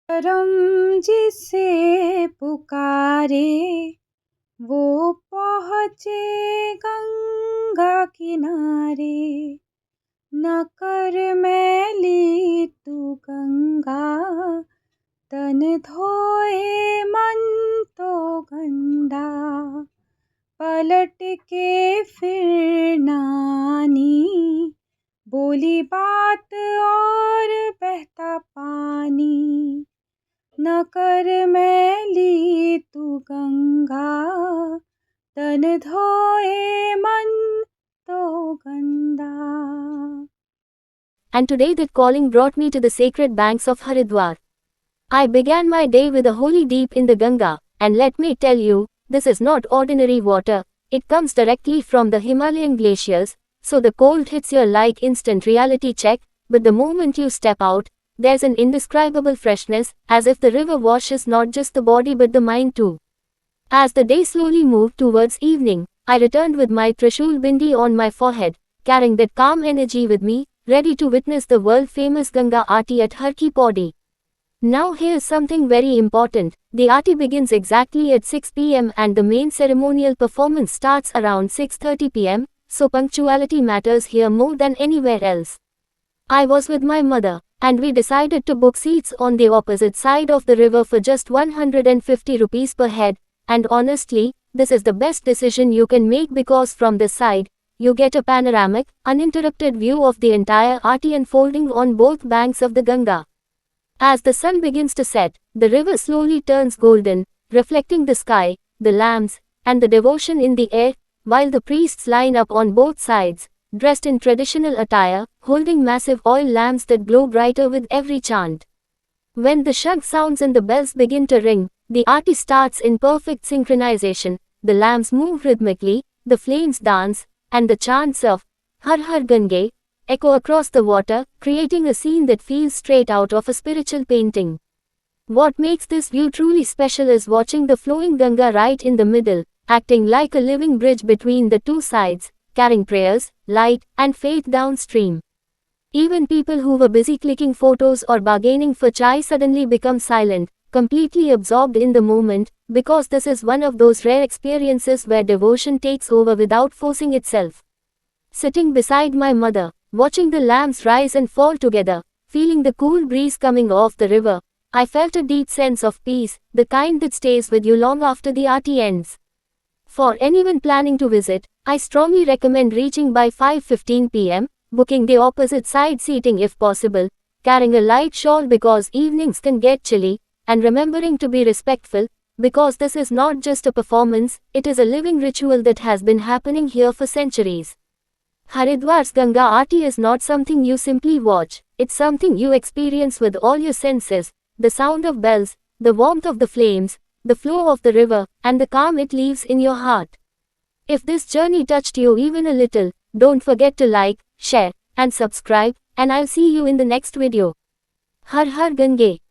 करम जिसे पुकारे वो पहुँचे गंगा किनारे। न कर मैली तू गंगा, तन धोए मन तो गंदा। पलट के फिर नानी, बोली बात और बहता पानी। न कर मैली तू गंगा, तन धोए मन तो गंदा। And today that calling brought me to the sacred banks of Haridwar. I began my day with a holy deep in the Ganga, and let me tell you, this is not ordinary water. It comes directly from the Himalayan glaciers, so the cold hits you like instant reality check, but the moment you step out, there's an indescribable freshness, as if the river washes not just the body but the mind too. As the day slowly moved towards evening, I returned with my Trishul bindi on my forehead, carrying that calm energy with me, ready to witness the world-famous Ganga Aarti at Har Ki Pauri. Now here's something very important. The Aarti begins exactly at 6 p.m. and the main ceremonial performance starts around 6:30 p.m., so punctuality matters here more than anywhere else. I was with my mother, and we decided to book seats on the opposite side of the river for just 150 rupees per head, and honestly, this is the best decision you can make because from this side, you get a panoramic, uninterrupted view of the entire Aarti unfolding on both banks of the Ganga. As the sun begins to set, the river slowly turns golden, reflecting the sky, the lamps, and the devotion in the air, while the priests line up on both sides, dressed in traditional attire, holding massive oil lamps that glow brighter with every chant. When the shag sounds and the bells begin to ring, the Aarti starts in perfect synchronization, the lamps move rhythmically, the flames dance, and the chants of Har Har Gange echo across the water, creating a scene that feels straight out of a spiritual painting. What makes this view truly special is watching the flowing Ganga right in the middle, acting like a living bridge between the two sides, carrying prayers, light, and faith downstream. Even people who were busy clicking photos or bargaining for chai suddenly become silent, completely absorbed in the moment, because this is one of those rare experiences where devotion takes over without forcing itself. Sitting beside my mother, watching the lamps rise and fall together, feeling the cool breeze coming off the river, I felt a deep sense of peace, the kind that stays with you long after the Aarti ends. For anyone planning to visit, I strongly recommend reaching by 5:15 p.m., booking the opposite side seating if possible, carrying a light shawl because evenings can get chilly, and remembering to be respectful, because this is not just a performance, it is a living ritual that has been happening here for centuries. Haridwar's Ganga Aarti is not something you simply watch, it's something you experience with all your senses, the sound of bells, the warmth of the flames, the flow of the river, and the calm it leaves in your heart. If this journey touched you even a little, don't forget to like, share, and subscribe, and I'll see you in the next video. Har Har Gange.